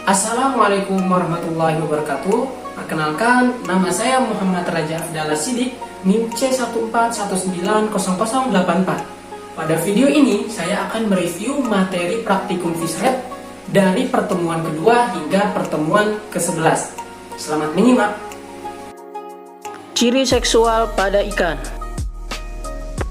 Assalamualaikum warahmatullahi wabarakatuh. Perkenalkan, nama saya Muhammad Raja Abdallah Sidik, NIM C14190084. Pada video ini, saya akan mereview materi praktikum Fish-Lab dari pertemuan kedua hingga pertemuan ke-11. Selamat menyimak. Ciri seksual pada ikan.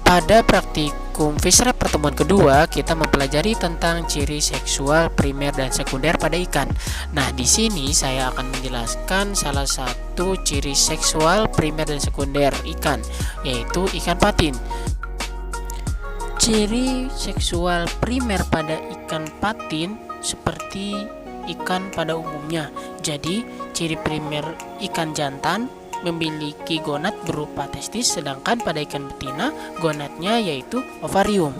Pada praktikum Fish-Lab pertemuan kedua, kita mempelajari tentang ciri seksual primer dan sekunder pada ikan. Nah, di sini saya akan menjelaskan salah satu ciri seksual primer dan sekunder ikan, yaitu ikan patin. Ciri seksual primer pada ikan patin seperti ikan pada umumnya. Jadi, ciri primer ikan jantan memiliki gonad berupa testis, sedangkan pada ikan betina gonadnya yaitu ovarium.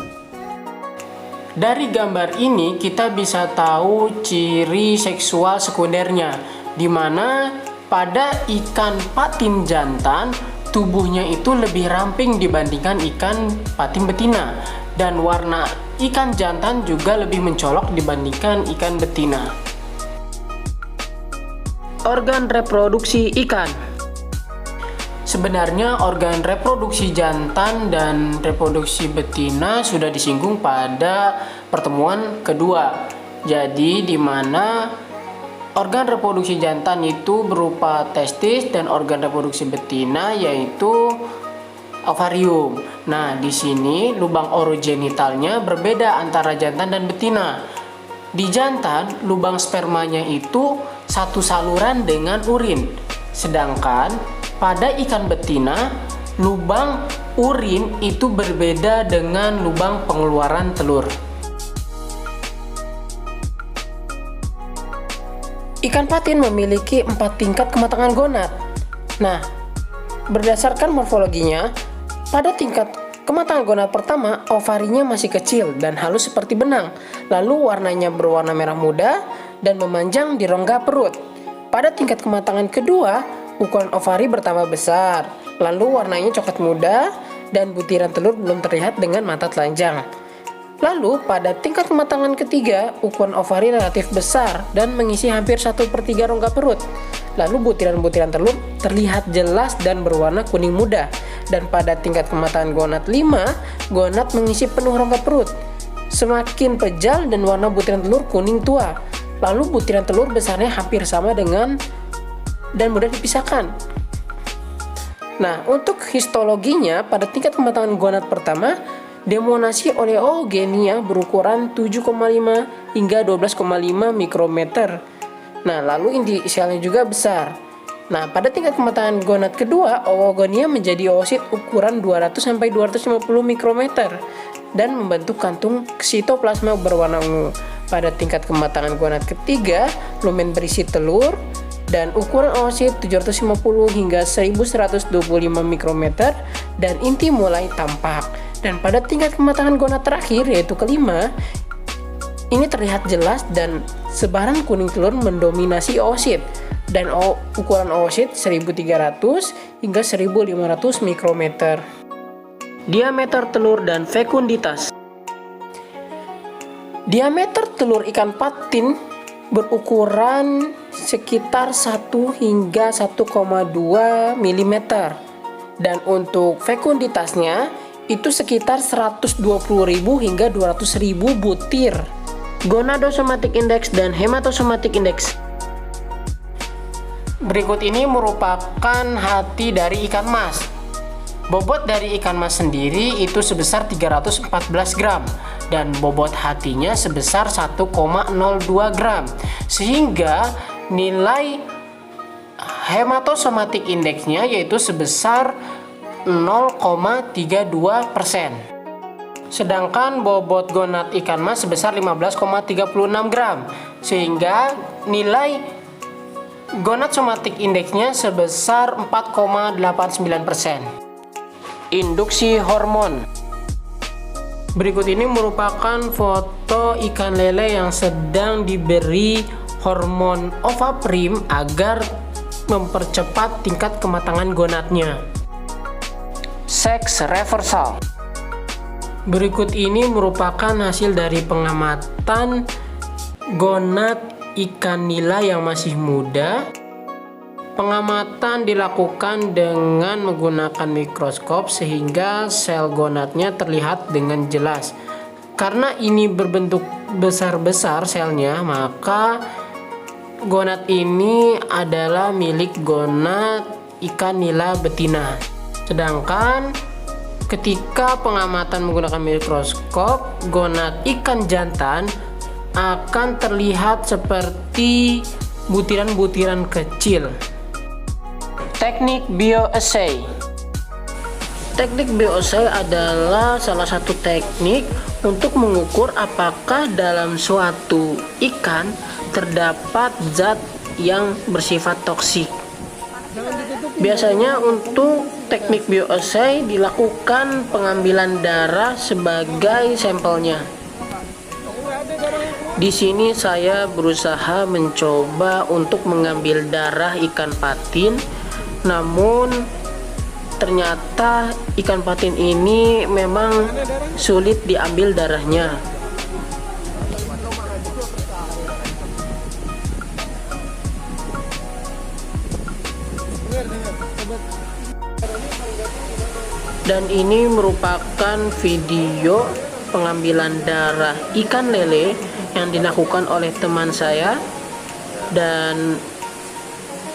Dari gambar ini kita bisa tahu ciri seksual sekundernya, di mana pada ikan patin jantan tubuhnya itu lebih ramping dibandingkan ikan patin betina, dan warna ikan jantan juga lebih mencolok dibandingkan ikan betina. Organ reproduksi ikan. Sebenarnya organ reproduksi jantan dan reproduksi betina sudah disinggung pada pertemuan kedua. Jadi di mana organ reproduksi jantan itu berupa testis dan organ reproduksi betina yaitu ovarium. Nah, di sini lubang orogenitalnya berbeda antara jantan dan betina. Di jantan, lubang spermanya itu satu saluran dengan urin. Sedangkan pada ikan betina, lubang urin itu berbeda dengan lubang pengeluaran telur. Ikan patin memiliki 4 tingkat kematangan gonad. Nah, berdasarkan morfologinya, pada tingkat kematangan gonad pertama, ovarinya masih kecil dan halus seperti benang. Lalu warnanya berwarna merah muda dan memanjang di rongga perut. Pada tingkat kematangan kedua, ukuran ovari bertambah besar, lalu warnanya coklat muda dan butiran telur belum terlihat dengan mata telanjang. Lalu pada tingkat kematangan ketiga, ukuran ovari relatif besar dan mengisi hampir 1/3 rongga perut. Lalu butiran-butiran telur terlihat jelas dan berwarna kuning muda. Dan pada tingkat kematangan gonad 5, gonad mengisi penuh rongga perut. Semakin pejal dan warna butiran telur kuning tua. Lalu butiran telur besarnya hampir sama dengan dan mudah dipisahkan. Nah, untuk histologinya pada tingkat kematangan gonad pertama, demonasi oleogenia berukuran 7,5 hingga 12,5 mikrometer. Nah, lalu inti selnya juga besar. Nah, pada tingkat kematangan gonad kedua, oogonia menjadi oosit ukuran 200 sampai 250 mikrometer dan membentuk kantung sitoplasma berwarna ungu. Pada tingkat kematangan gonad ketiga, lumen berisi telur dan ukuran oosit 750 hingga 1125 mikrometer dan inti mulai tampak. Dan pada tingkat kematangan gonad terakhir yaitu kelima, ini terlihat jelas dan sebaran kuning telur mendominasi oosit dan ukuran oosit 1300 hingga 1500 mikrometer. Diameter telur dan fekunditas. Diameter telur ikan patin berukuran sekitar 1 hingga 1,2 mm dan untuk fekunditasnya itu sekitar 120.000 hingga 200.000 butir. Gonadosomatic index dan hematosomatic index. Berikut ini merupakan hati dari ikan mas. Bobot dari ikan mas sendiri itu sebesar 314 gram dan bobot hatinya sebesar 1,02 gram, sehingga nilai hematosomatic indeksnya yaitu sebesar 0,32%. Sedangkan bobot gonad ikan mas sebesar 15,36 gram, sehingga nilai gonad somatic indeksnya sebesar 4,89%. Induksi hormon. Berikut ini merupakan foto ikan lele yang sedang diberi hormon ovaprim agar mempercepat tingkat kematangan gonadnya. Seks reversal. Berikut ini merupakan hasil dari pengamatan gonad ikan nila yang masih muda. Pengamatan dilakukan dengan menggunakan mikroskop sehingga sel gonadnya terlihat dengan jelas. Karena ini berbentuk besar-besar selnya, maka gonad ini adalah milik gonad ikan nila betina. Sedangkan ketika pengamatan menggunakan mikroskop, gonad ikan jantan akan terlihat seperti butiran-butiran kecil. Teknik bioassay. Teknik bioassay adalah salah satu teknik untuk mengukur apakah dalam suatu ikan terdapat zat yang bersifat toksik. Biasanya untuk teknik bioassay dilakukan pengambilan darah sebagai sampelnya. Di sini saya berusaha mencoba untuk mengambil darah ikan patin, namun ternyata ikan patin ini memang sulit diambil darahnya. Dan ini merupakan video pengambilan darah ikan lele yang dilakukan oleh teman saya, dan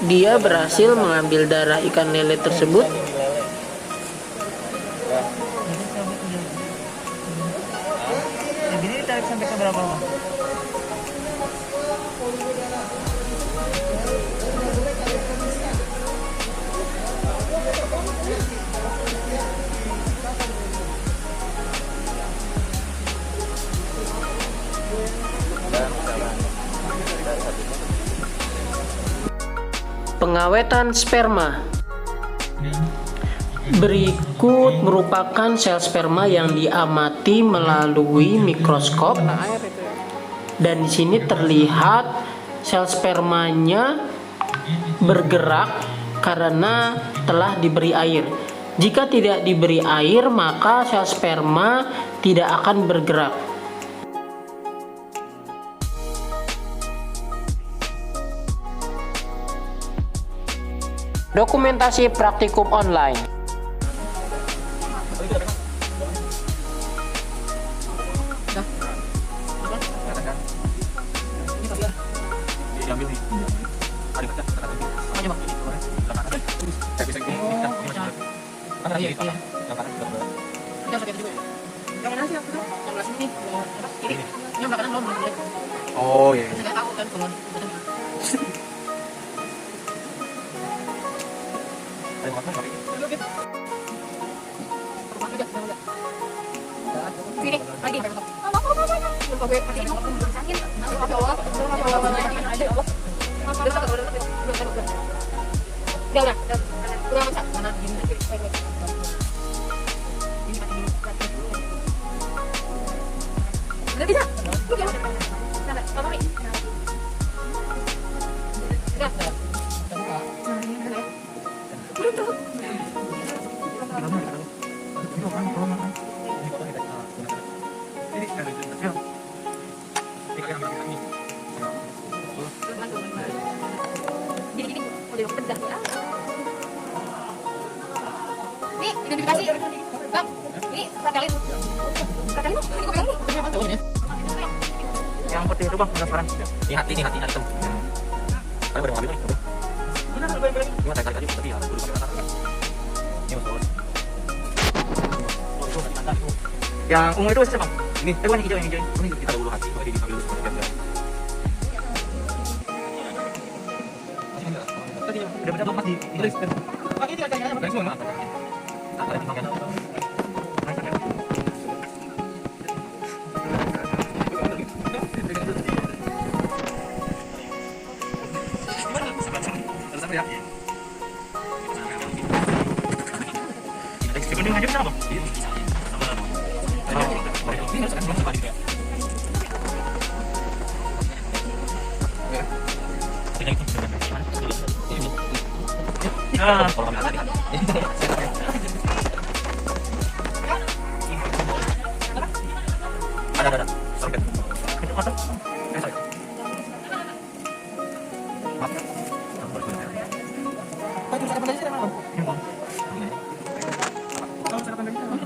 dia berhasil mengambil darah ikan lele tersebut. Jadi ditarik sampai ke berapa? Pengawetan sperma. Berikut merupakan sel sperma yang diamati melalui mikroskop, dan di sini terlihat sel spermanya bergerak karena telah diberi air. Jika tidak diberi air, maka sel sperma tidak akan bergerak. Dokumentasi praktikum online. Oh iya. Nih, identifikasi. Bang, ini fratelin. Fratelin, ini kok pegang nih? Yang putih itu bang, penasaran. Ini hati hitam. Kalian baru ngambil nih. Ini mah tarik aja, tapi ya dulu pakai kata. Ini masuk. Yang ungu itu siapa bang? Ini. Bukan yang hijau, yang hijau. Ini kita dulu hati, jadi diambil dulu. Udah benar belum mas di tulis. Pak ini tinggal cari semua. Ada di bagian. Ya. Ini aja bisa, Bang? Ada. Sampai. Baju sarapan tadi sudah malam. Kalau sarapan tadi sudah malam.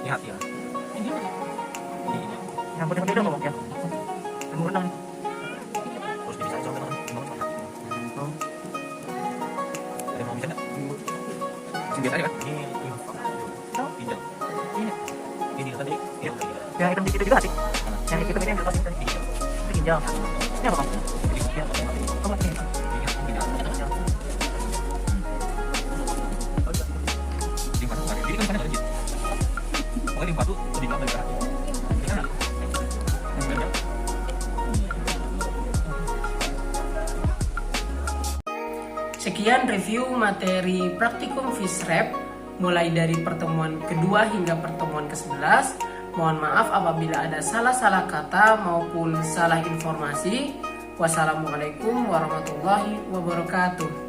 Ini hati ya. Yang putih-putih dong ya. Yang renang. Terus bisa coba kan. Ada mau bisa enggak? Biasa aja kan? Ini pinjam. Ini tadi. Ya, item dikit juga hati. Yang dikit ini yang lepas tadi. Itu ginjal. Ini apa, Bang? Apa ini? Ini kan ada legit. Pokoknya di batu lebih gampang dari Sekian review materi praktikum FISREP mulai dari pertemuan kedua hingga pertemuan ke-11. Mohon maaf apabila ada salah-salah kata maupun salah informasi. Wassalamualaikum warahmatullahi wabarakatuh.